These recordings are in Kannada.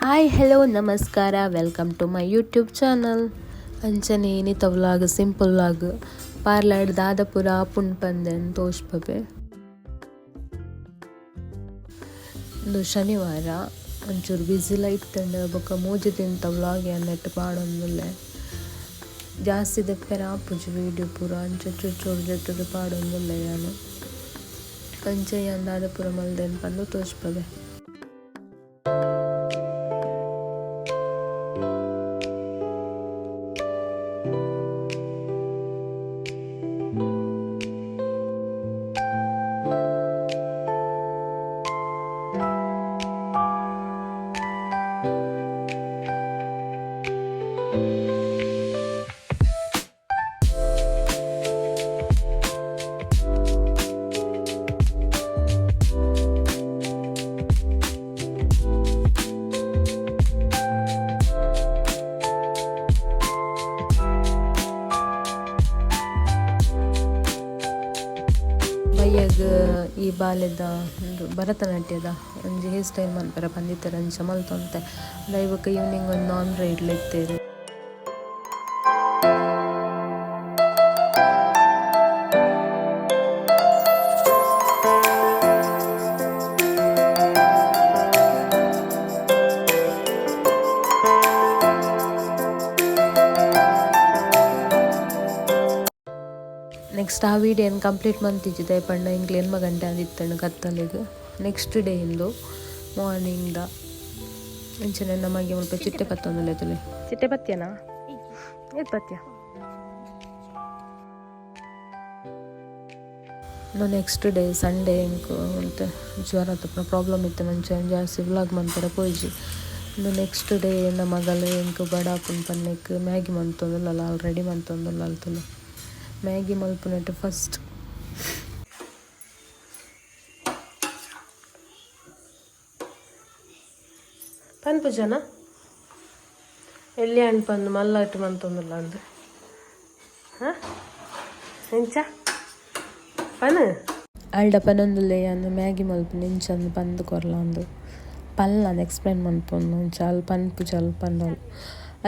ಹಾಯ್ ಹಲೋ ನಮಸ್ಕಾರ welcome to my YouTube channel. ಅಂಚನೆ ಏನಿತ ವ್ಲಾಗ್ ಸಿಂಪಲ್ ವ್ಲಾಗ್ ಪಾರ್ಲಾಡ್ ದಾದಾಪುರ ಪುಂಡ್ ಪಂದೆನ್ ತೋಷ್ಪೆ. ಇಂದು ಶನಿವಾರ ಒಂಚೂರು ಬ್ಯುಸಿಲ ಇತ್ತಂಡು ಬೊಕ್ಕ ಮೂಜಿ ತಿಂತ ವ್ಲಾಗ್ ನೆಟ್ಟು ಪಾಡೊಂದುಲ್ಲೆ ಜಾಸ್ತಿ ದೆಪ್ಪೆರ ಆಪುಜಿ ವೀಡಿಯೋ ಪೂರ ಅಂಚ ಚೂರು ಜೊಟ್ಟದು ಪಾಡೊಂದುಲ್ಲೆ ನಾನು ಅಂಚೆ ದಾದಾಪುರ ಮಲ್ದೆನ್ ಪಂದು ತೋಷ್ಪೆ. ಬಯ್ಯಗ್ ಈ ಬಾಲ್ಯದ ಒಂದು ಭರತನಾಟ್ಯದ ಒಂಜಿ ಹೇರ್ ಸ್ಟೈಲ್ ಮನ್ಪರ ಬಂದಿತ್ತಾರೆ ಅಂಚ ಮಲ್ತೊಂತೆ ದೈವಕ್ಕೆ ಈವ್ನಿಂಗ್ ಒಂದು ನಾನ್ ರೈಡ್ಲ ಇತ್ತೇರು. ನೆಕ್ಸ್ಟ್ ಆ ವಿಡಿಯೋ ಏನು ಕಂಪ್ಲೀಟ್ ಮಂತಿದ್ದೆ ಪಂಡ ಇಂಗ್ಲಿ 8 ಗಂಟೆ ಅಂದಿತ್ತಣ್ಣ ಕತ್ತಲಿಗೆ. ನೆಕ್ಸ್ಟ್ ಡೇ ಇಂದು ಮಾರ್ನಿಂಗ್ದ ಇಂಚನೆ ನಮಗೆ ಮುಲ್ಪ ಚಿಟ್ಟೆ ಪತ್ತ ಒಂದಲ್ಲ ತುಳಿ ಚಿಟ್ಟೆ ಪತ್ಯನಾ ಇದು ಪತ್ಯ ನೋ. ನೆಕ್ಸ್ಟ್ ಡೇ ಸಂಡೇ ಇಂಕು ಅಂತ ಜ್ವರದ ಪ್ರಾಬ್ಲಮ್ ಇತ್ತು ನಂಚೆ ಜಾಸ್ತಿ ವ್ಲಾಗ್ ಮಂತರ ಪೋಯ್ಜಿ. ಇನ್ನು ನೆಕ್ಸ್ಟ್ ಡೇ ನಮ್ಮ ಮಗಳು ಇಂಕು ಬಡಾಪುನ್ ಪನ್ನಕ್ಕೆ ಮ್ಯಾಗಿ ಮಂತೊಂದುಲ್ಲ ಆಲ್ರೆಡಿ ಮಂತೊಂದುಲ್ಲ ಅಲ್ತುಲು ಮ್ಯಾಗಿ ಮಲ್ಪುನಟ್ಟು ಫಸ್ಟ್ ಪನ್ಪು ಜನ ಎಲ್ಲಿ ಅಣ್ಪಂದು ಮಲ್ಲಾಟು ಮಂತೊಂದುಲ್ಲ ಅಂದು ಹಾಂ ಎಂಚ ಪನ್ ಅಲ್ಡ ಪನೊಂದುಲ್ಲೆ ಅಂದು ಮ್ಯಾಗಿ ಮಲ್ಪು ನಿಂಚಂದು ಪಂದು ಕೊರ್ಲ ಅಂದು ಪಲ್ಲ ಎಕ್ಸ್ಪ್ಲೇನ್ ಮನ್ಪೊಂದು ಚಲ್ ಪನ್ಪು ಚಲ್ ಪಂಡೋಳು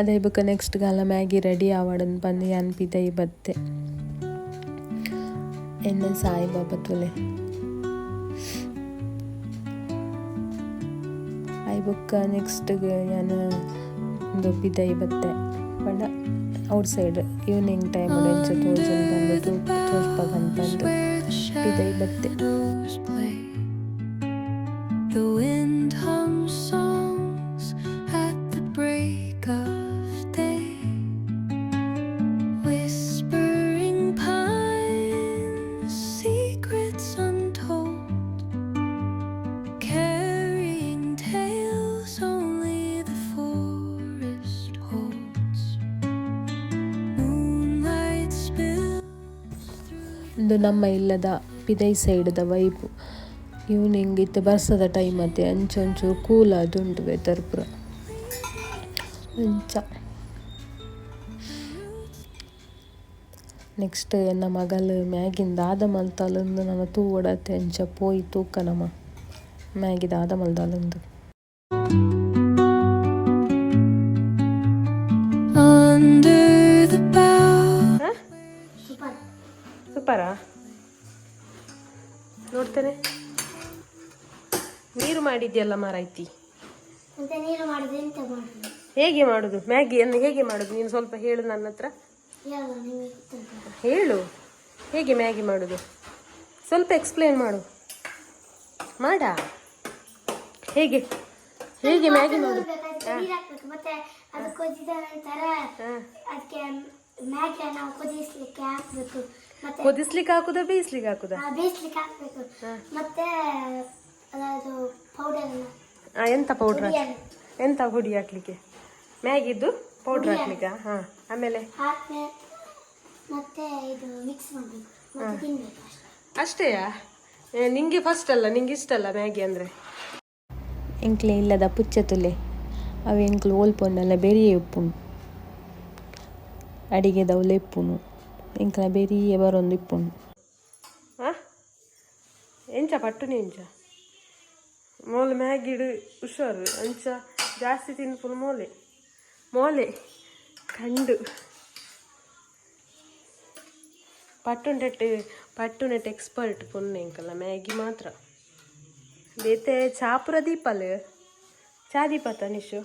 ಅದೇ ಬುಕ್ಕ ನೆಕ್ಸ್ಟ್ ಗಾಲ ಮ್ಯಾಗಿ ರೆಡಿ ಆವಡನ್ ಪಂದು ಅನ್ಪಿದೈ ಬತ್ತೆ ಎಣ್ಣೆ ಸಾಯಿಬಾಬಾ ತುಲೆ ಐ ಬುಕ್ಕ ನೆಕ್ಸ್ಟ್ ನಾನು ಒಂದು ಬಿದೈ ಬತ್ತೆ ಬಡ ಔಟ್ ಸೈಡ್ ಈವ್ನಿಂಗ್ ಟೈಮ್ ಎಂಚ ತೋಜನ್ ಬಂದು ತೋರ್ಸ್ಬೇಕಂತಂದು ಬಿದೈ ಬತ್ತೆ. ಇದು ನಮ್ಮ ಇಲ್ಲದ ಪಿದೈ ಸೈಡ್ದ ವೈಬು. ಈವ್ನಿಂಗ್ ಇತ್ತು ಬರ್ಸದ ಟೈಮ್ ಮತ್ತೆ ಅಂಚೊಂಚೂರು ಕೂಲ್ ಆದುಂಟು ವೆದರ್ ಪೂರ ಅಂಚ. ನೆಕ್ಸ್ಟ್ ಎನ್ನ ಮಗಳು ಮ್ಯಾಗಿಂದ ಆದ ಮಲ್ತಲಂದು ನನ್ನ ತೂವಡತ್ತೆ ಅಂಚ ಪೋಯಿ ತೂಕ ನಮ್ಮ ಮ್ಯಾಗಿದ ಆದ ಮಲ್ದಲಂದು ಸೂಪರಾ ನೋಡ್ತೇನೆ. ನೀರು ಮಾಡಿದ್ಯಲ್ಲ ಮಾರಾಯ್ತಿ, ಹೇಗೆ ಮಾಡುದು ಮ್ಯಾಗಿಯನ್ನು ಹೇಗೆ ಮಾಡುದು ನೀನು ಸ್ವಲ್ಪ ಹೇಳು ನನ್ನ ಹತ್ರ ಹೇಳು. ಹೇಗೆ ಮ್ಯಾಗಿ ಮಾಡುದು ಸ್ವಲ್ಪ ಎಕ್ಸ್ಪ್ಲೇನ್ ಮಾಡು ಮಾಡ ಹೇಗೆ ಹೇಗೆ ಮ್ಯಾಗಿ ಮಾಡುದು. ಕುದಿಸ್ಲಿಕ್ಕೆ ಹಾಕುದಾ ಬೇಯಿಸ್ಲಿಕ್ಕೆ ಹಾಕುದಾ? ಬೇಯಿಸ್ಲಿಕ್ಕೆ ಹಾಕ್ಬೇಕು. ಮತ್ತೆ ಅದು ಪೌಡರ್ ಎಂತ ಪೌಡ್ರ್ ಎಂತ ಹುಡಿ ಹಾಕ್ಲಿಕ್ಕೆ ಮ್ಯಾಗಿದ್ದು ಪೌಡ್ರ್ ಹಾಕ್ಲಿಕ್ಕೆ? ಹಾಂ ಆಮೇಲೆ ಮತ್ತೆ ಇದು ಮಿಕ್ಸ್ ಮಾಡಬೇಕು ಮತ್ತೆ ತಿನ್ಬೇಕು ಅಷ್ಟೇಯಾ? ನಿಂಗೆ ಫಸ್ಟ್ ಅಲ್ಲ ನಿಂಗೆ ಇಷ್ಟಲ್ಲ ಮ್ಯಾಗಿ ಅಂದರೆ? ಎಂಕ್ಲೆ ಇಲ್ಲದ ಪುಚ್ಚ ತುಲೆ ಅವು ಎಂಕ್ಲು ಓಲ್ಪೊಂಡಲ್ಲ ಬೆರಿಯೇ ಉಪ್ಪುಂಡು ಅಡಿಗೆದವು ಲೆಪ್ಪುನು ಎಂಕ್ಲ ಬೆರಿಯೇ ಬರೊಂದು ಇಪ್ಪುಂಡು. ಎಂಚ ಪಟ್ಟುನಿ ಎಂಚ ಮೋಲ್ ಮ್ಯಾಗಿಡು ಹುಷಾರು ಅಂಚ ಜಾಸ್ತಿ ತಿನ್ಪುಲ್ ಮೋಲೆ ಮೋಲೆ ಕಂಡು ಪಟ್ಟುನೆಟ್ ಎಕ್ಸ್ಪರ್ಟ್ ಪುಣ್ಯ ಇಂಕಲ್ಲ ಮ್ಯಾಗಿ ಮಾತ್ರ ಬೇತೆ ಚಾಪುರ ದೀಪಲ್ ಚಾ ದೀಪ ತನಿಷು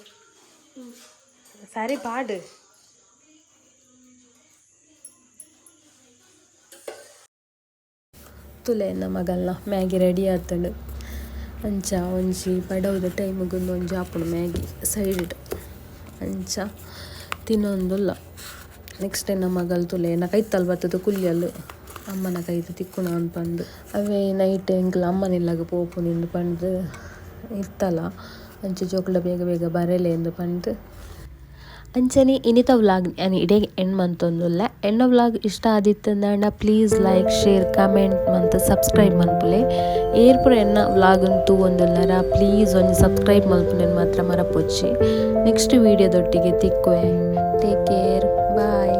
ಸರಿ ಪಾಡು ತುಲೆ ಮಗಲ್ನ ಮ್ಯಾಗಿ ರೆಡಿ ಆತಂಡು ಅಂಚ ಒಂಜಿ ಪಡವದ ಟೈಮಿಗೊಂದು ಒಂಜಿ ಆಪುಂಡು ಮ್ಯಾಗಿ ಸೈಡ್ ಅಂಚ ತಿನ್ನೊಂದುಲ್ಲ ನೆಕ್ಸ್ಟ್ ಟೈಮ್ ನಮ್ಮ ಮಗಲ್ ತುಲೆ ಕೈತಲ್ ಬರ್ತದೆ ಕುಲ್ಲಿಯಲ್ಲು ಅಮ್ಮನ ಕೈದು ತಿಕ್ಕುಣ ಅನ್ಪಂದು ಅವೇ ನೈಟ್ ಎಂಕ್ಲ ಅಮ್ಮನಿಲ್ಲಾಗ ಪೋಪು ನಿಂದು ಪಂದು ಇತ್ತಲ್ಲ ಅಂಚೆ ಜೋಕುಲ ಬೇಗ ಬೇಗ ಬರಲೆ ಎಂದು ಪಂದು ಅಂಚನೆ ಇನ್ನಿತ ವ್ಲಾಗ್ ನಾನು ಇಡೇ ಎಂಡ್ ಮಂತೊಂದುಲ್ಲ ಎಂಡ್ ವ್ಲಾಗ್ ಇಷ್ಟ ಆದಿತ್ತಂದ ಪ್ಲೀಸ್ ಲೈಕ್ ಶೇರ್ ಕಮೆಂಟ್ ಮತ್ತು ಸಬ್ಸ್ಕ್ರೈಬ್ ಮನ್ಪುಲೆ ಏರ್ಪುರ ಎನ್ನ ವ್ಲಾಗ್ ಅಂತೂ ಒಂದುಲ್ಲರ ಪ್ಲೀಸ್ ಒಂದು ಸಬ್ಸ್ಕ್ರೈಬ್ ಮಲ್ಪುನೇನು ಮಾತ್ರ ಮರಪೊಚ್ಚಿ ನೆಕ್ಸ್ಟ್ ವೀಡಿಯೋದೊಟ್ಟಿಗೆ ತಿಕ್ಕುವೆ ಟೇಕ್ ಕೇರ್ ಬಾಯ್.